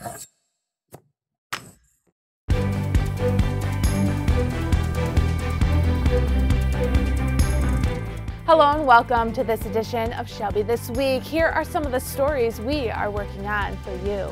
Hello and welcome to this edition of Shelby This Week. Here are some of the stories we are working on for you.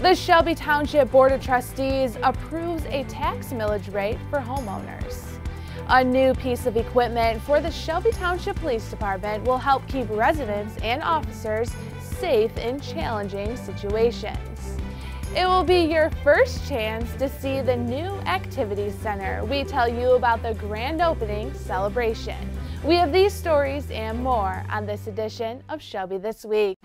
The Shelby Township Board of Trustees approves a tax millage rate for homeowners. A new piece of equipment for the Shelby Township Police Department will help keep residents and officers safe in challenging situations. It will be your first chance to see the new Activity Center. We tell you about the grand opening celebration. We have these stories and more on this edition of Shelby This Week.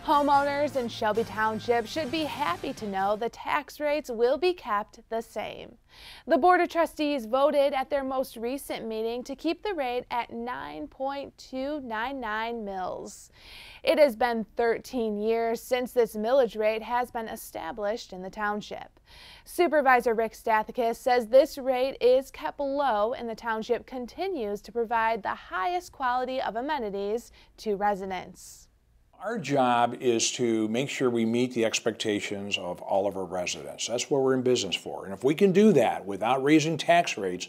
Homeowners in Shelby Township should be happy to know the tax rates will be kept the same. The Board of Trustees voted at their most recent meeting to keep the rate at 9.299 mils. It has been 13 years since this millage rate has been established in the township. Supervisor Rick Stathakis says this rate is kept low and the township continues to provide the highest quality of amenities to residents. Our job is to make sure we meet the expectations of all of our residents. That's what we're in business for. And if we can do that without raising tax rates,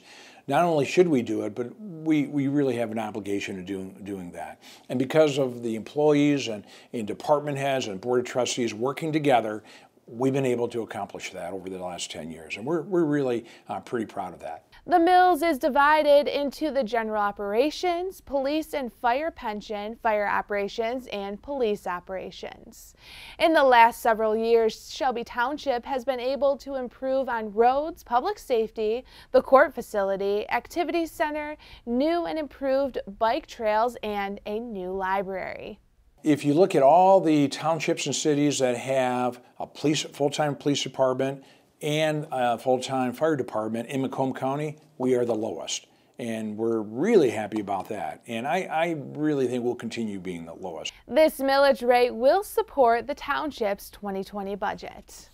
not only should we do it, but we really have an obligation to doing that. And because of the employees and department heads and board of trustees working together, we've been able to accomplish that over the last 10 years. And we're really pretty proud of that. The mills is divided into the general operations, police and fire pension, fire operations, and police operations. In the last several years, Shelby Township has been able to improve on roads, public safety, the court facility, activity center, new and improved bike trails, and a new library. If you look at all the townships and cities that have a full-time police department and a full-time fire department in Macomb County, we are the lowest. And we're really happy about that. And I really think we'll continue being the lowest. This millage rate will support the township's 2020 budget.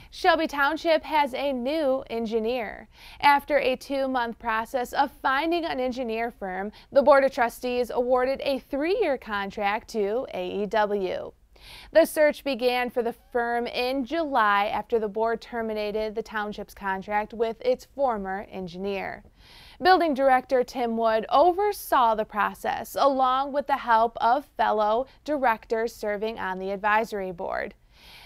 Shelby Township has a new engineer. After a 2-month process of finding an engineer firm, the Board of Trustees awarded a 3-year contract to AEW. The search began for the firm in July after the board terminated the township's contract with its former engineer. Building Director Tim Wood oversaw the process along with the help of fellow directors serving on the advisory board.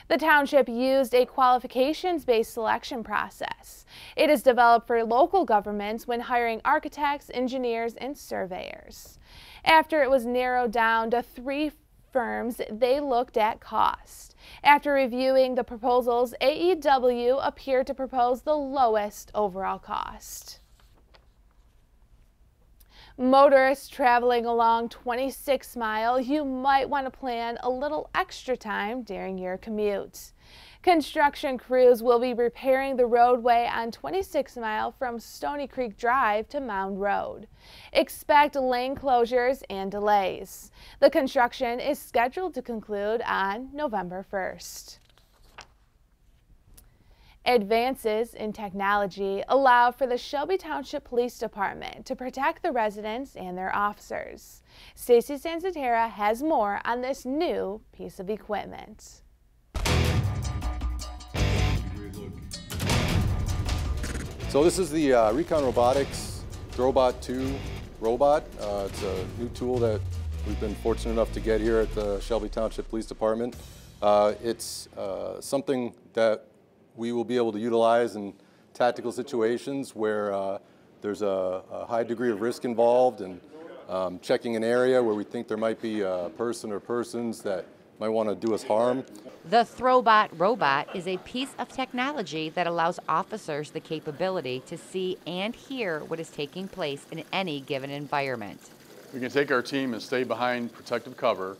The township used a qualifications-based selection process. It is developed for local governments when hiring architects, engineers, and surveyors. After it was narrowed down to 3 firms, they looked at cost. After reviewing the proposals, AEW appeared to propose the lowest overall cost. Motorists traveling along 26 Mile, you might want to plan a little extra time during your commute. Construction crews will be repairing the roadway on 26 Mile from Stony Creek Drive to Mound Road. Expect lane closures and delays. The construction is scheduled to conclude on November 1st. Advances in technology allow for the Shelby Township Police Department to protect the residents and their officers. Stacy Sanzatera has more on this new piece of equipment. So this is the Recon Robotics Throwbot 2 robot. It's a new tool that we've been fortunate enough to get here at the Shelby Township Police Department. It's something that we will be able to utilize in tactical situations where there's a high degree of risk involved, and checking an area where we think there might be a person or persons that might want to do us harm. The Throwbot robot is a piece of technology that allows officers the capability to see and hear what is taking place in any given environment. We can take our team and stay behind protective cover,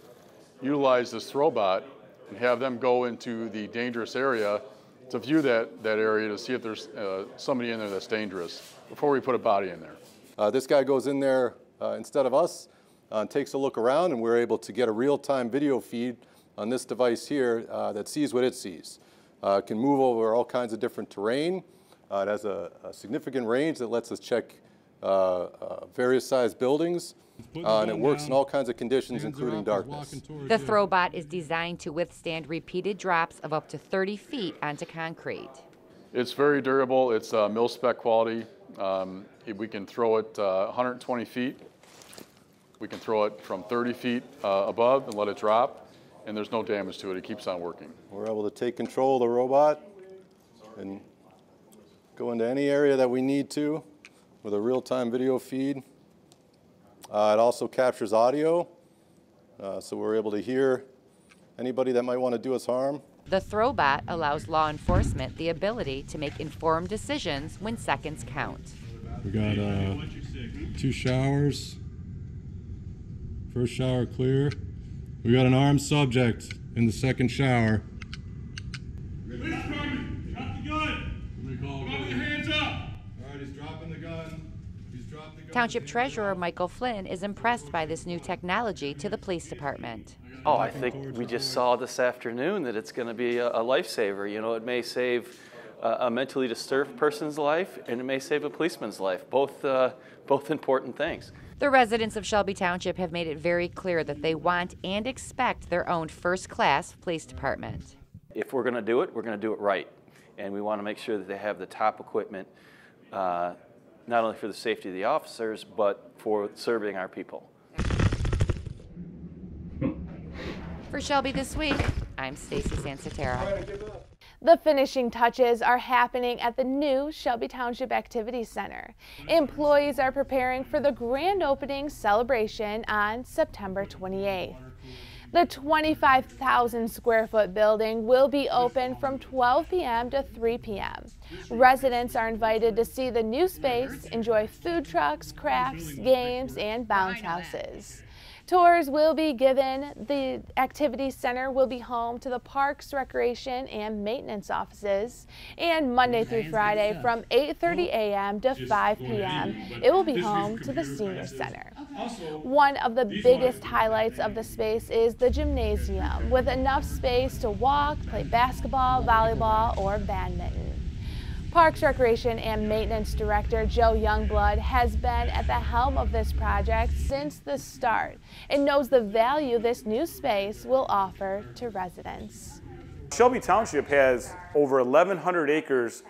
utilize this Throwbot, and have them go into the dangerous area to view that area to see if there's somebody in there that's dangerous before we put a body in there. This guy goes in there instead of us, takes a look around, and we're able to get a real-time video feed on this device here that sees what it sees. It can move over all kinds of different terrain. It has a significant range that lets us check various sized buildings, and it works in all kinds of conditions, including darkness. The Throwbot is designed to withstand repeated drops of up to 30 feet onto concrete. It's very durable. It's mil-spec quality. We can throw it 120 feet. We can throw it from 30 feet above and let it drop, and there's no damage to it. It keeps on working. We're able to take control of the robot and go into any area that we need to with a real-time video feed. It also captures audio, so we're able to hear anybody that might want to do us harm. The Throwbot allows law enforcement the ability to make informed decisions when seconds count. We got 2 showers. First shower clear. We got an armed subject in the second shower. Police department, drop the gun. Drop your hands up. All right, he's dropping the gun. He's dropped the gun. Township Treasurer Michael Flynn is impressed by this new technology to the police department. Oh, I think we just saw this afternoon that it's going to be a lifesaver. You know, it may save a mentally disturbed person's life, and it may save a policeman's life. Both important things. The residents of Shelby Township have made it very clear that they want and expect their own first-class police department. If we're going to do it, we're going to do it right. And we want to make sure that they have the top equipment, not only for the safety of the officers, but for serving our people. For Shelby This Week, I'm Stacy Sansatera. The finishing touches are happening at the new Shelby Township Activity Center. Employees are preparing for the grand opening celebration on September 28th. The 25,000 square foot building will be open from 12 p.m. to 3 p.m. Residents are invited to see the new space, enjoy food trucks, crafts, games, and bounce houses. Tours will be given. The Activity Center will be home to the Parks, Recreation, and Maintenance offices. And Monday through Friday from 8:30 a.m. to 5 p.m., it will be home to the Senior Center. One of the biggest highlights of the space is the gymnasium, with enough space to walk, play basketball, volleyball, or badminton. Parks, Recreation, and Maintenance Director Joe Youngblood has been at the helm of this project since the start and knows the value this new space will offer to residents. Shelby Township has over 1,100 acres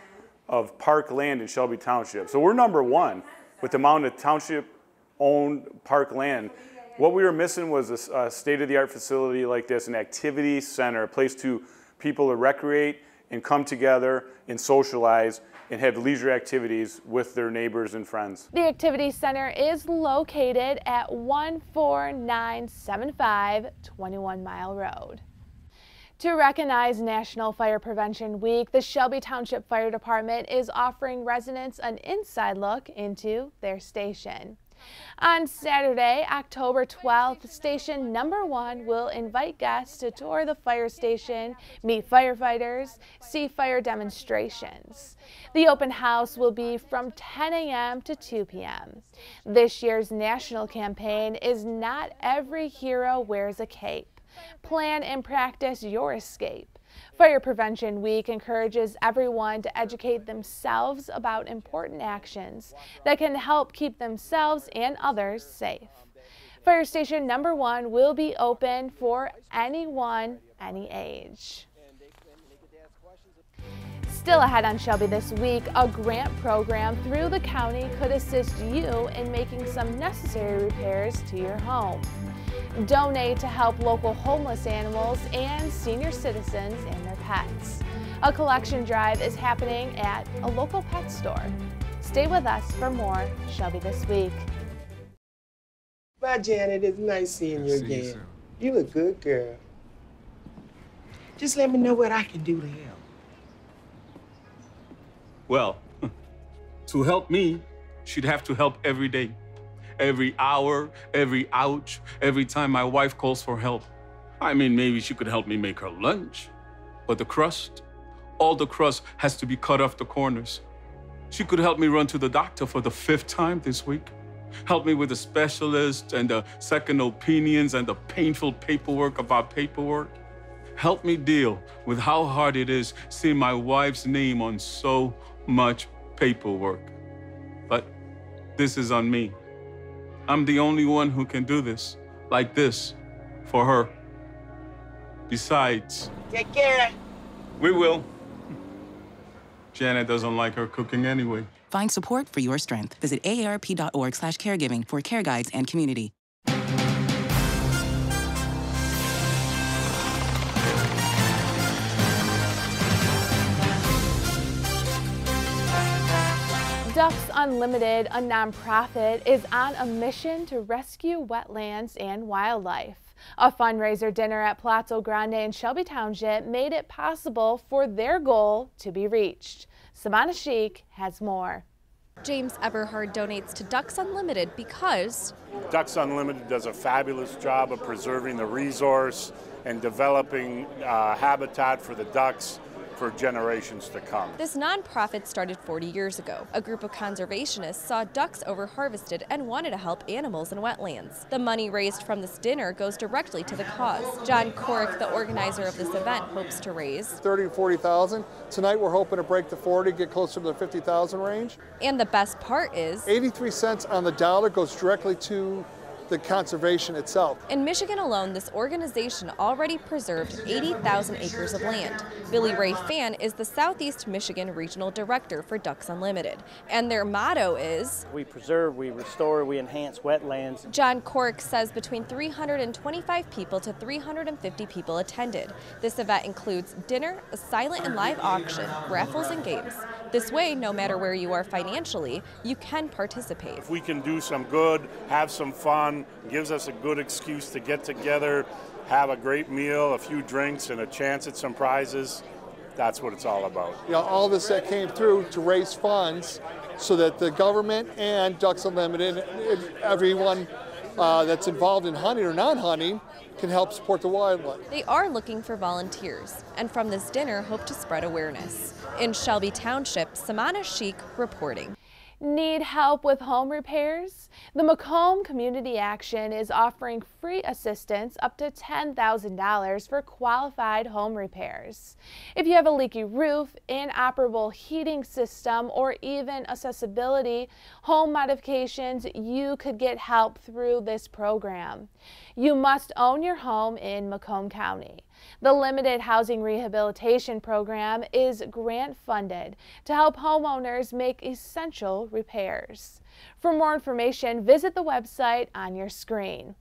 of park land in Shelby Township. So we're #1 with the amount of township-owned park land. What we were missing was a state-of-the-art facility like this, an activity center, a place to people to recreate and come together and socialize and have leisure activities with their neighbors and friends. The Activity Center is located at 14975 21 Mile Road. To recognize National Fire Prevention Week, the Shelby Township Fire Department is offering residents an inside look into their station. On Saturday, October 12th, Station #1 will invite guests to tour the fire station, meet firefighters, see fire demonstrations. The open house will be from 10 a.m. to 2 p.m. This year's national campaign is Not Every Hero Wears a Cape. Plan and practice your escape. Fire Prevention Week encourages everyone to educate themselves about important actions that can help keep themselves and others safe. Fire Station #1 will be open for anyone, any age. Still ahead on Shelby This Week, a grant program through the county could assist you in making some necessary repairs to your home. Donate to help local homeless animals and senior citizens and their pets. A collection drive is happening at a local pet store. Stay with us for more Shelby This Week. Bye, Janet. It's nice seeing you again. You a good girl. Just let me know what I can do to help. Well, to help me, she'd have to help every day. Every hour, every ouch, every time my wife calls for help. I mean, maybe she could help me make her lunch. But the crust, all the crust has to be cut off the corners. She could help me run to the doctor for the 5th time this week. Help me with the specialist and the second opinions and the painful paperwork about paperwork. Help me deal with how hard it is seeing my wife's name on so much paperwork. But this is on me. I'm the only one who can do this, like this, for her. Besides, Take care. we will. Janet doesn't like her cooking anyway. Find support for your strength. Visit aarp.org/caregiving for care guides and community. Ducks Unlimited, a nonprofit, is on a mission to rescue wetlands and wildlife. A fundraiser dinner at Palazzo Grande in Shelby Township made it possible for their goal to be reached. Samana Sheikh has more. James Eberhard donates to Ducks Unlimited because Ducks Unlimited does a fabulous job of preserving the resource and developing habitat for the ducks for generations to come. This nonprofit started 40 years ago. A group of conservationists saw ducks over-harvested and wanted to help animals in wetlands. The money raised from this dinner goes directly to the cause. John Corrick, the organizer of this event, hopes to raise 30 to 40,000. Tonight we're hoping to break the 40, get closer to the 50,000 range. And the best part is 83 cents on the dollar goes directly to the conservation itself. In Michigan alone, this organization already preserved 80,000 acres of land. Billy Ray Fan is the Southeast Michigan Regional Director for Ducks Unlimited, and their motto is, we preserve, we restore, we enhance wetlands. John Cork says between 325 people to 350 people attended. This event includes dinner, a silent and live auction, raffles, and games. This way, no matter where you are financially, you can participate. If we can do some good, have some fun, gives us a good excuse to get together, have a great meal, a few drinks, and a chance at some prizes, that's what it's all about. You know, all this that came through to raise funds so that the government and Ducks Unlimited, everyone that's involved in hunting or non-hunting, can help support the wildlife. They are looking for volunteers, and from this dinner hope to spread awareness. In Shelby Township, Samana Sheikh reporting. Need help with home repairs? The Macomb Community Action is offering free assistance up to $10,000 for qualified home repairs. If you have a leaky roof, inoperable heating system, or even accessibility home modifications, you could get help through this program. You must own your home in Macomb County. The Limited Housing Rehabilitation Program is grant funded to help homeowners make essential repairs. For more information, visit the website on your screen.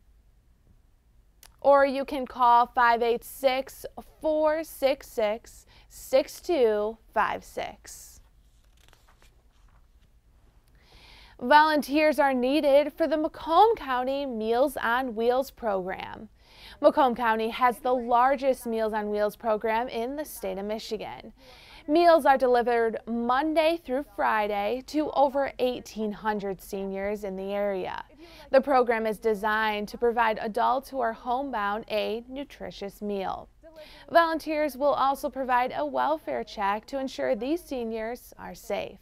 Or you can call 586-466-6256. Volunteers are needed for the Macomb County Meals on Wheels program. Macomb County has the largest Meals on Wheels program in the state of Michigan. Meals are delivered Monday through Friday to over 1,800 seniors in the area. The program is designed to provide adults who are homebound a nutritious meal. Volunteers will also provide a welfare check to ensure these seniors are safe.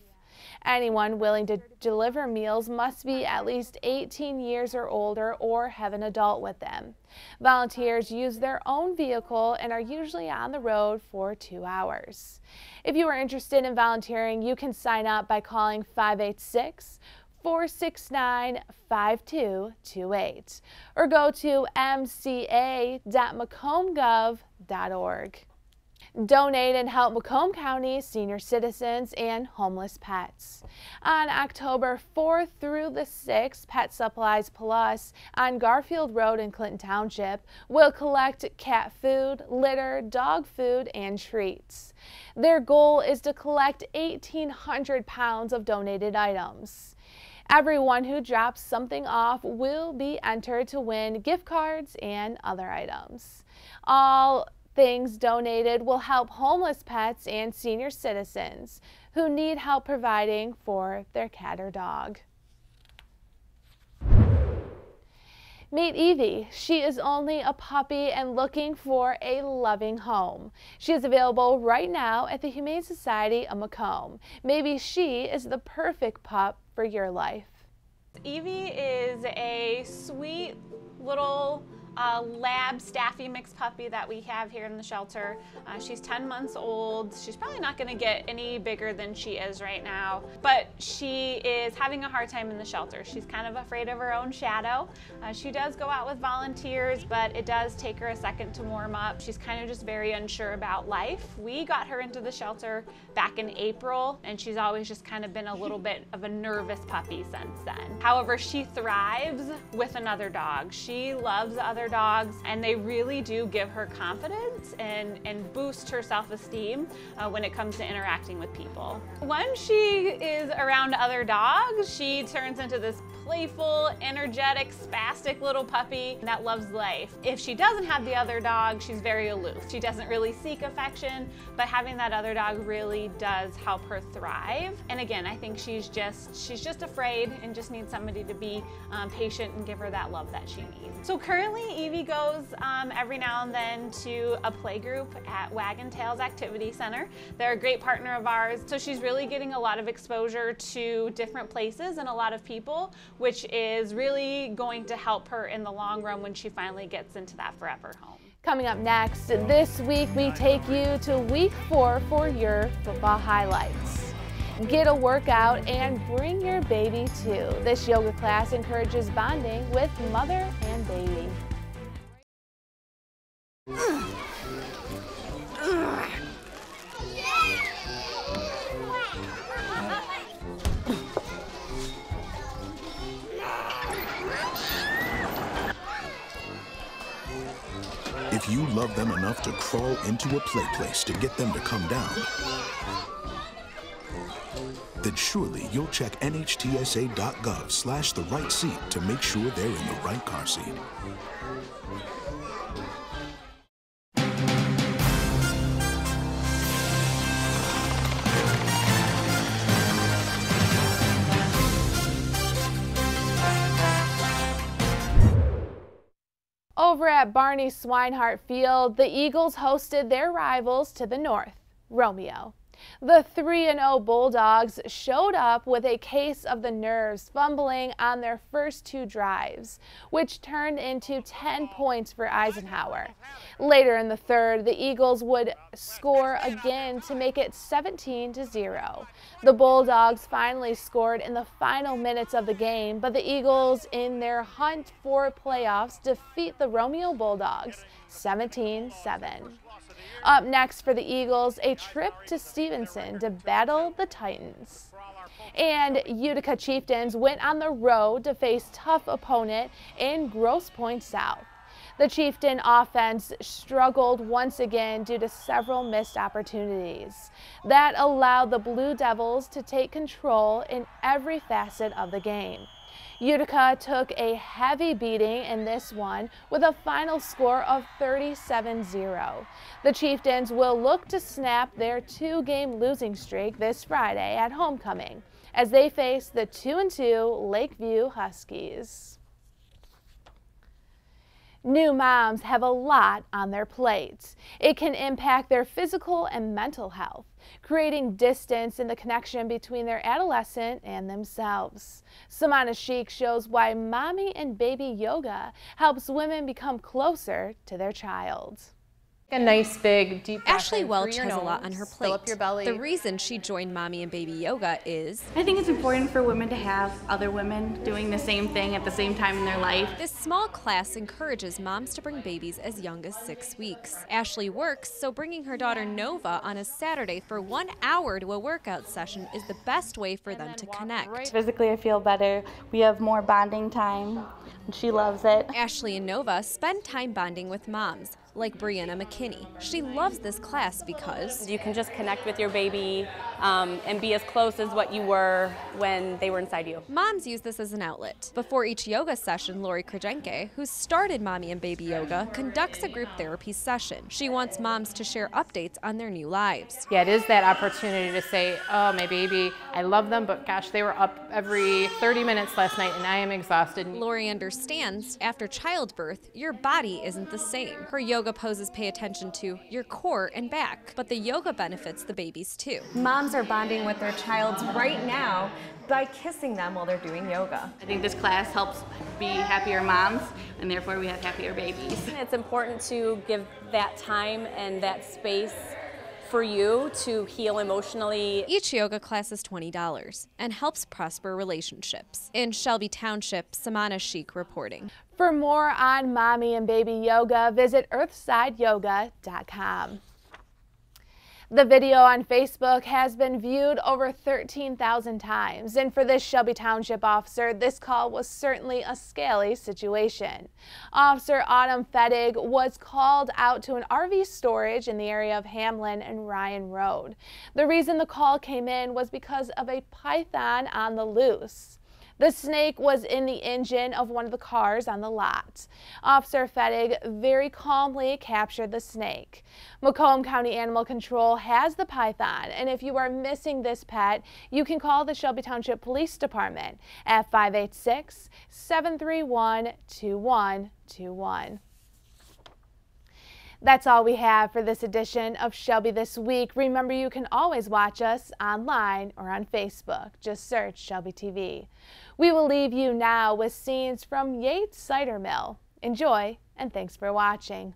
Anyone willing to deliver meals must be at least 18 years or older or have an adult with them. Volunteers use their own vehicle and are usually on the road for 2 hours. If you are interested in volunteering, you can sign up by calling 586-469-5228 or go to mca.macombgov.org. Donate and help Macomb County senior citizens and homeless pets. On October 4th through the 6th, Pet Supplies Plus on Garfield Road in Clinton Township will collect cat food, litter, dog food, and treats. Their goal is to collect 1,800 pounds of donated items. Everyone who drops something off will be entered to win gift cards and other items. All things donated will help homeless pets and senior citizens who need help providing for their cat or dog. Meet Evie. She is only a puppy and looking for a loving home. She is available right now at the Humane Society of Macomb. Maybe she is the perfect pup for your life. Evie is a sweet little a lab staffy mixed puppy that we have here in the shelter. She's 10 months old. She's probably not going to get any bigger than she is right now, but she is having a hard time in the shelter. She's kind of afraid of her own shadow. She does go out with volunteers, but it does take her a second to warm up. She's kind of just very unsure about life. We got her into the shelter back in April, and she's always just kind of been a little bit of a nervous puppy since then. However, she thrives with another dog. She loves other dogs, and they really do give her confidence and boost her self-esteem when it comes to interacting with people. When she is around other dogs, she turns into this playful, energetic, spastic little puppy that loves life. If she doesn't have the other dog, she's very aloof. She doesn't really seek affection, but having that other dog really does help her thrive. And again, I think she's just afraid and just needs somebody to be patient and give her that love that she needs. So currently, Evie goes every now and then to a play group at Wagon Tails Activity Center. They're a great partner of ours, so she's really getting a lot of exposure to different places and a lot of people, which is really going to help her in the long run when she finally gets into that forever home. Coming up next, this week we take you to week 4 for your football highlights. Get a workout and bring your baby too. This yoga class encourages bonding with mother and baby. If you love them enough to crawl into a play place to get them to come down, then surely you'll check nhtsa.gov/the right seat to make sure they're in the right car seat. Over at Barney Swinehart Field, the Eagles hosted their rivals to the north, Romeo. The 3-0 Bulldogs showed up with a case of the nerves, fumbling on their first 2 drives, which turned into 10 points for Eisenhower. Later in the third, the Eagles would score again to make it 17-0. The Bulldogs finally scored in the final minutes of the game, but the Eagles, in their hunt for playoffs, defeat the Romeo Bulldogs 17-7. Up next for the Eagles, a trip to Stevenson to battle the Titans. And Utica Chieftains went on the road to face tough opponent in Grosse Pointe South. The Chieftain offense struggled once again due to several missed opportunities. That allowed the Blue Devils to take control in every facet of the game. Utica took a heavy beating in this one with a final score of 37-0. The Chieftains will look to snap their 2-game losing streak this Friday at homecoming as they face the 2-2 Lakeview Huskies. New moms have a lot on their plates. It can impact their physical and mental health, creating distance in the connection between their adolescent and themselves. Samana Sheik shows why mommy and baby yoga helps women become closer to their child. A nice big deep breath. Ashley in Welch through has your a lot nose, on her fill plate. up your belly. The reason she joined Mommy and Baby Yoga is I think it's important for women to have other women doing the same thing at the same time in their life. This small class encourages moms to bring babies as young as 6 weeks. Ashley works, so bringing her daughter Nova on a Saturday for 1 hour to a workout session is the best way for them to connect. Physically, I feel better. We have more bonding time, and she loves it. Ashley and Nova spend time bonding with moms, like Brianna McKinney. She loves this class because you can just connect with your baby and be as close as what you were when they were inside you. Moms use this as an outlet. Before each yoga session, Lori Krajenke, who started Mommy and Baby Yoga, conducts a group therapy session. She wants moms to share updates on their new lives. Yeah, it is that opportunity to say, oh, my baby, I love them, but gosh, they were up every 30 minutes last night and I am exhausted. Lori understands after childbirth, your body isn't the same. Her yoga poses pay attention to your core and back, but the yoga benefits the babies too. Moms moms are bonding with their child right now by kissing them while they're doing yoga. I think this class helps be happier moms, and therefore we have happier babies. It's important to give that time and that space for you to heal emotionally. Each yoga class is $20 and helps prosper relationships. In Shelby Township, Samana Sheik reporting. For more on mommy and baby yoga, visit earthsideyoga.com. The video on Facebook has been viewed over 13,000 times, and for this Shelby Township officer, this call was certainly a scary situation. Officer Autumn Fettig was called out to an RV storage in the area of Hamlin and Ryan Road. The reason the call came in was because of a python on the loose. The snake was in the engine of one of the cars on the lot. Officer Fettig very calmly captured the snake. Macomb County Animal Control has the python, and if you are missing this pet, you can call the Shelby Township Police Department at 586-731-2121. That's all we have for this edition of Shelby This Week. Remember, you can always watch us online or on Facebook. Just search Shelby TV. We will leave you now with scenes from Yates Cider Mill. Enjoy, and thanks for watching.